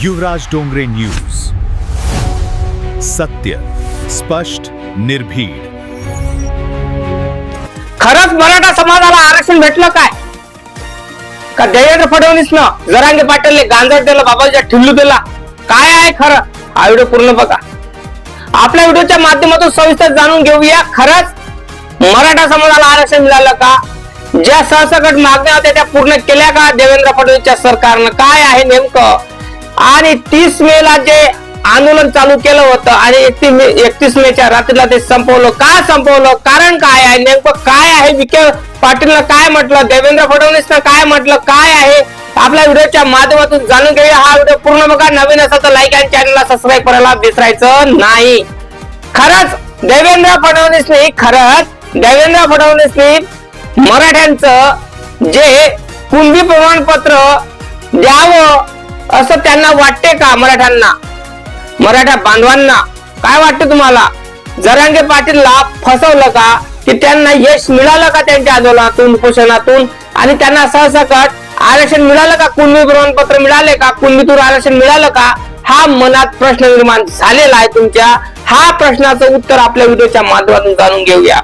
युवराज Dongre news, सत्य, स्पष्ट, निर्भीड. खरंच मराठा समाजाला आरक्षण भेटलं काय का देवेंद्र फडणवीसनं जरांगे पाटीलने गांजर दिला, बाबाच्या ठिल्लू दिला? काय आहे खरं? हा व्हिडिओ पूर्ण बघा. आपल्या व्हिडिओच्या माध्यमातून सविस्तर जाणून घेऊया, खरंच मराठा समाजाला आरक्षण मिळालं का? ज्या सरसकट मागण्या होत्या त्या पूर्ण केल्या का देवेंद्र फडणवीसच्या सरकारनं? काय आहे नेमकं? आणि 30 मेला जे आंदोलन चालू केलं होतं आणि 31 मेच्या रात्रीला ते संपवलं, का संपवलं? कारण काय आहे? नेमकं काय आहे? विखे पाटीलनं काय म्हटलं, देवेंद्र फडणवीसनं काय म्हटलं, काय आहे? आपल्या व्हिडिओच्या माध्यमातून जाणून घेऊया. हा व्हिडिओ पूर्ण बघा. नवीन असेल तर लाईक आणि चॅनलला सबस्क्राईब करायला विसरायचं नाही. खरंच देवेंद्र फडणवीसने मराठ्यांचं जे कुणबी प्रमाणपत्र द्यावं असं त्यांना वाटते का? मराठा बांधवांना काय वाटतं तुम्हाला? जरांगे पाटीलला फसवलं का? की त्यांना यश मिळालं का त्यांच्या आंदोलनातून, उपोषणातून? आणि त्यांना सरसकट आरक्षण मिळालं का? कुणबी प्रमाणपत्र मिळाले का? कुणबीतून आरक्षण मिळालं का? हा मनात प्रश्न निर्माण झालेला आहे तुमच्या. हा प्रश्नाचं उत्तर आपल्या व्हिडिओच्या माध्यमातून जाणून घेऊया.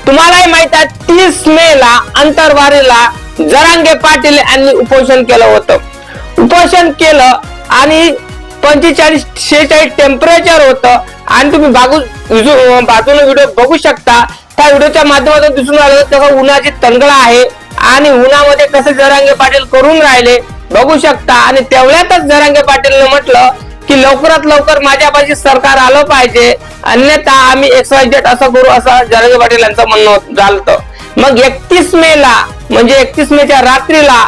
तुम्हालाही माहित आहे 30 मेला अंतरवारीला जरांगे पाटील यांनी उपोषण केलं होतं. उपोषण केलं आणि 45-46 टेम्परेचर होतं आणि तुम्ही बाजूला व्हिडिओ बघू शकता. त्या व्हिडिओच्या माध्यमातून दिसून आलं तसं उन्हाची तणगळ आहे आणि उन्हामध्ये कसे जरांगे पाटील करून राहिले बघू शकता. आणि तेवढ्यातच जरांगे पाटीलने म्हटलं की लवकरात लवकर माझ्यापाशी सरकार आलं पाहिजे, अन्यथा आम्ही XYZ असं करू, असं जरांगे पाटील यांचं म्हणणं झालं. मग 31 मेला म्हणजे 31 मेच्या रात्रीला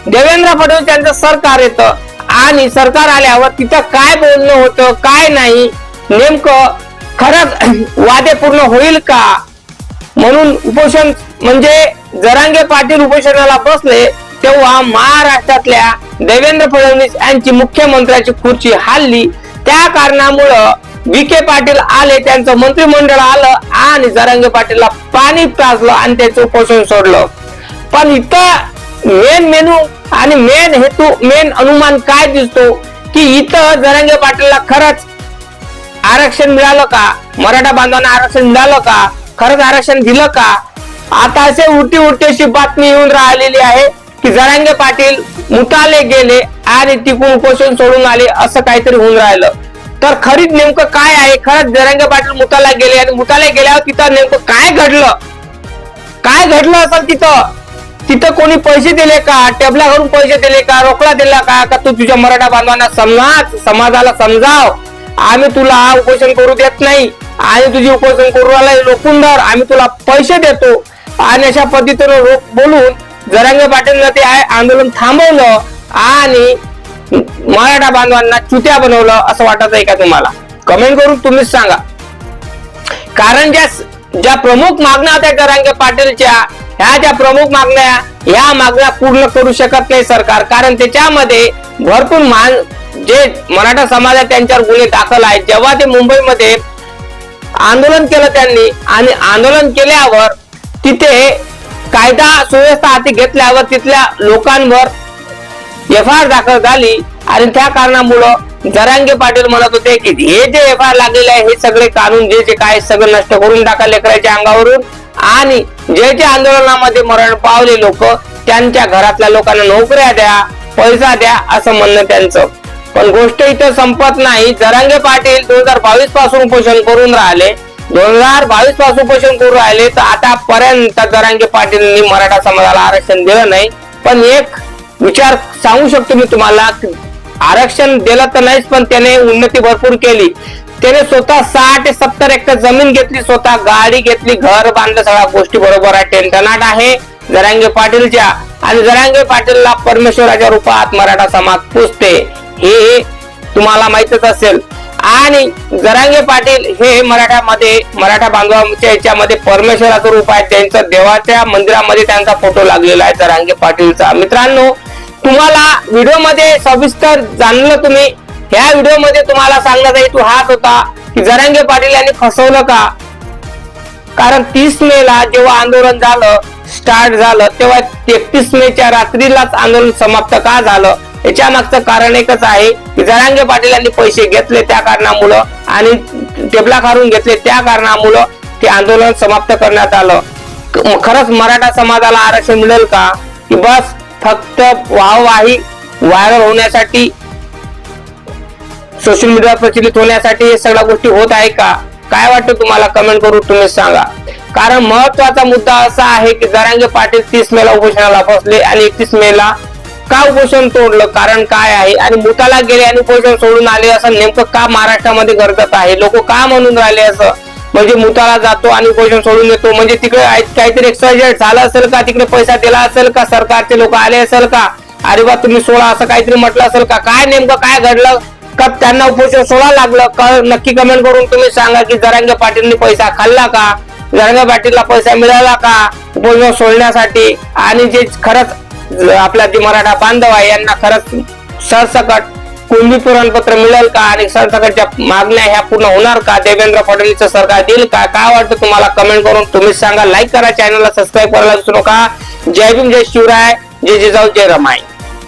देवेंद्र फडणवीस यांचं सरकार येतं आणि सरकार आल्यावर तिथं काय बोलणं होतं, काय नाही, नेमकं खरंच वादे पूर्ण होईल का? म्हणून उपोषण म्हणजे जरांगे पाटील उपोषणाला बसले तेव्हा महाराष्ट्रातल्या देवेंद्र फडणवीस यांची मुख्यमंत्र्याची खुर्ची हल्ली. त्या कारणामुळं विखे पाटील आले, त्यांचं मंत्रिमंडळ आलं आणि जरांगे पाटीलला पाणी पाजलं आणि त्याचं उपोषण सोडलं. पण इथं मेन मेनू आणि मेन हेतू, मेन अनुमान काय दिसतो की इथं जरांगे पाटीलला खरंच आरक्षण मिळालं का? मराठा बांधवांना आरक्षण मिळालं का? खरंच आरक्षण दिलं का? आता असे उलटी बातमी येऊन राहिलेली आहे की जरांगे पाटील मुताले गेले आणि तिकडून उपोषण सोडून आले, असं काहीतरी होऊन राहिलं. तर खरीच नेमकं काय आहे? खरंच जरांगे पाटील मुताला गेले आणि मुताला गेल्यावर तिथं नेमकं काय घडलं? काय घडलं असेल तिथं कोणी पैसे दिले का? टेबलावरून पैसे दिले का? रोकडा दिला का? का तू तुझ्या मराठा बांधवांना समाजाला समजाव, आम्ही तुला उपोषण करू देत नाही आणि तुझी उपोषण करू रोखून धर, आम्ही तुला पैसे देतो. आणि अशा पद्धतीने बोलून जरांगे पाटीलनं ते आंदोलन थांबवलं आणि मराठा बांधवांना चुत्या बनवलं असं वाटत आहे का तुम्हाला? कमेंट करून तुम्हीच सांगा. कारण ज्या प्रमुख मागण्या होत्या जरांगे पाटीलच्या, ह्या प्रमुख मागण्या पूर्ण करू शकत नाही सरकार. कारण त्याच्यामध्ये भरपूर जे मराठा समाज आहे त्यांच्यावर गुन्हे दाखल आहेत. जेव्हा ते मुंबईमध्ये आंदोलन केलं त्यांनी आणि आंदोलन केल्यावर तिथे कायदा सुव्यवस्था हाती घेतल्यावर तिथल्या लोकांवर FIR दाखल झाली आणि त्या कारणामुळं जरांगे पाटील म्हणत होते की हे जे FIR लागलेले आहे हे सगळे कानून जे काय सगळं नष्ट करून टाका लेकराच्या अंगावरून, आणि जे आंदोलनामध्ये मरण पावले लोक त्यांच्या घरातल्या लोकांना नोकऱ्या द्या, पैसा द्या, असं म्हणणं त्यांचं. पण गोष्ट इथं संपत नाही. जरांगे पाटील 2022 पासून उपोषण करून राहिले, 2022 पासून उपोषण करून राहिले, तर आतापर्यंत जरांगे पाटीलनी मराठा समाजाला आरक्षण दिलं नाही. पण एक विचार सांगू शकतो मी तुम्हाला, आरक्षण दिलं तर नाहीच पण त्याने उन्नती भरपूर केली. त्याने स्वतः 60 ते 70 एकर जमीन घेतली, स्वतः गाडी घेतली, घर बांधलं, सगळ्या गोष्टी बरोबर आहे. टेंटनाट आहे जरांगे पाटीलच्या. आणि जरांगे पाटीलला परमेश्वराच्या रूपात मराठा समाज पूजते, हे तुम्हाला माहितच असेल. आणि जरांगे पाटील हे मराठा बांधवांच्या याच्यामध्ये परमेश्वराचं रूप आहे. त्यांचं देवाच्या मंदिरामध्ये त्यांचा फोटो लागलेला आहे जरांगे पाटीलचा. मित्रांनो, तुम्हाला व्हिडिओ मध्ये सविस्तर जाणलं. तुम्ही ह्या व्हिडिओ मध्ये तुम्हाला सांगण्याचा हेतू हाच होता की जरांगे पाटील यांनी फसवलं का? कारण 30 मेला जेव्हा आंदोलन झालं स्टार्ट झालं तेव्हा 31 मेच्या रात्रीलाच आंदोलन समाप्त का झालं? याच्या मागचं कारण एकच आहे की जरांगे पाटील यांनी पैसे घेतले त्या कारणामुळं आणि टेबला काढून घेतले त्या कारणामुळं ते आंदोलन समाप्त करण्यात आलं. खरंच मराठा समाजाला आरक्षण मिळेल का की बस फक्त वाहवाही व्हायरल होण्यासाठी, सोशल मीडिया प्रचलित होण्यासाठी हे सगळ्या गोष्टी होत आहे का? काय वाटतं तुम्हाला? कमेंट करून तुम्ही सांगा. कारण महत्वाचा मुद्दा असा आहे की जरांगे पाटील 30 मेला उपोषणाला बसले आणि 31 मेला का उपोषण तोडलं? कारण काय आहे? आणि मुताला गेले आणि उपोषण सोडून आले असं नेमकं का महाराष्ट्रामध्ये गरजत आहे? लोक का म्हणून राहिले असं? म्हणजे मुताला जातो आणि उपोषण सोडून येतो म्हणजे तिकडे काहीतरी एक्सपायर्ड झालं असेल का? तिकडे पैसा दिला असेल का? सरकारचे लोक आले असेल का? अरे बा तुम्ही सोडा असं काहीतरी म्हटलं असेल का? काय नेमकं काय घडलं का त्यांना उपोषण सोडा लागलं? नक्की कमेंट करून तुम्ही सांगा की जरांगे पाटीलने पैसा खाल्ला का? जरांगे पाटीलला पैसा मिळाला का उपोषण सोडण्यासाठी? आणि जे खरंच आपला जे मराठा बांधव आहे यांना खरंच सरसकट कुणबी प्रमाणपत्र मिळेल का? आणि सरसकटच्या मागण्या ह्या पूर्ण होणार का? देवेंद्र फडणवीसचं सरकार देईल का? काय वाटतं तुम्हाला? कमेंट करून तुम्ही सांगा. लाईक करा, चॅनलला सबस्क्राईब करायला विसरू नका. जय भीम, जय शिवराय, जय जिजाऊ, जय रमाई.